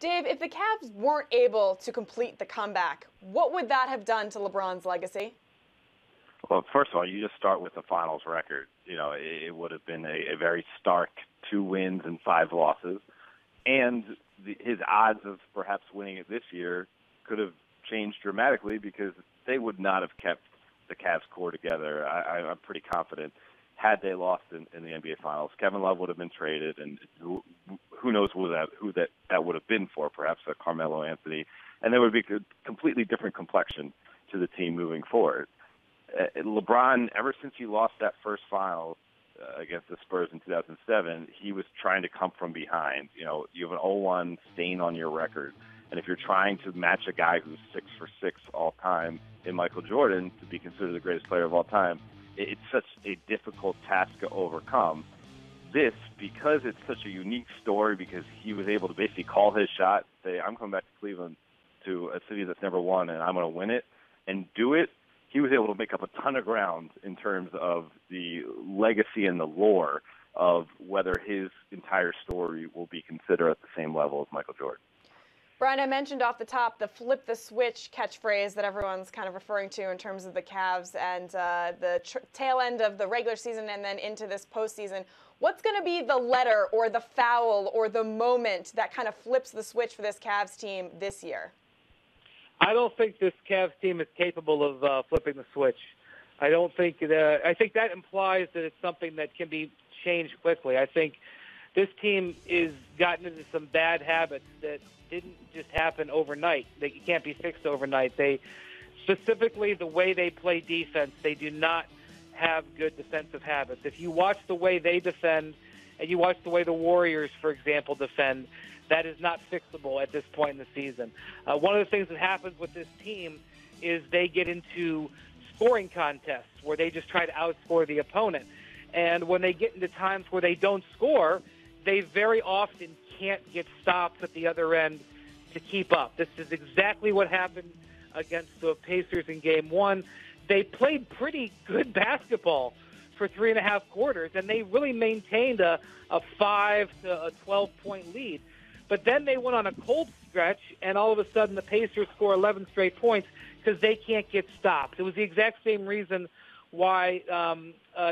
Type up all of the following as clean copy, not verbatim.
Dave, if the Cavs weren't able to complete the comeback, what would that have done to LeBron's legacy? Well, first of all, you just start with the finals record. It would have been a very stark 2 wins and 5 losses. And his odds of perhaps winning it this year could have changed dramatically because they would not have kept the Cavs core together. I'm pretty confident had they lost in the NBA Finals, Kevin Love would have been traded, and who knows who that would have been for, perhaps a Carmelo Anthony, and there would be a completely different complexion to the team moving forward. LeBron, ever since he lost that first final against the Spurs in 2007, he was trying to come from behind. You have an 0-1 stain on your record, and if you're trying to match a guy who's 6 for 6 all time in Michael Jordan to be considered the greatest player of all time, it's such a difficult task to overcome. This, because it's such a unique story, because he was able to basically call his shot, say, I'm coming back to Cleveland, to a city that's never won, and I'm going to win it, and do it. He was able to make up a ton of ground in terms of the legacy and the lore of whether his entire story will be considered at the same level as Michael Jordan. Brian, I mentioned off the top the flip the switch catchphrase that everyone's kind of referring to in terms of the Cavs and the tail end of the regular season and then into this postseason. What's going to be the letter or the foul or the moment that kind of flips the switch for this Cavs team this year? I don't think this Cavs team is capable of flipping the switch. I think that implies that it's something that can be changed quickly. I think this team is gotten into some bad habits that didn't just happen overnight. They can't be fixed overnight. They, specifically the way they play defense, they do not have good defensive habits. If you watch the way they defend and you watch the way the Warriors, for example, defend, that is not fixable at this point in the season. One of the things that happens with this team is they get into scoring contests where they just try to outscore the opponent. And when they get into times where they don't score, they very often can't get stops at the other end to keep up. This is exactly what happened against the Pacers in Game 1. They played pretty good basketball for 3.5 quarters, and they really maintained a 5 to a 12-point lead. But then they went on a cold stretch, and all of a sudden the Pacers score 11 straight points because they can't get stopped. It was the exact same reason why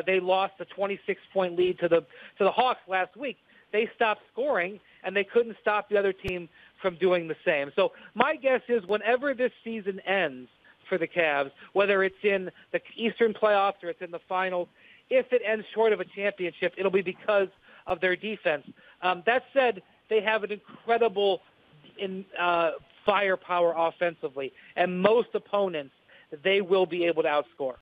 they lost a 26-point lead to the Hawks last week. They stopped scoring, and they couldn't stop the other team from doing the same. So my guess is whenever this season ends for the Cavs, whether it's in the Eastern playoffs or it's in the finals, if it ends short of a championship, it'll be because of their defense. That said, they have an incredible firepower offensively, and most opponents, they will be able to outscore.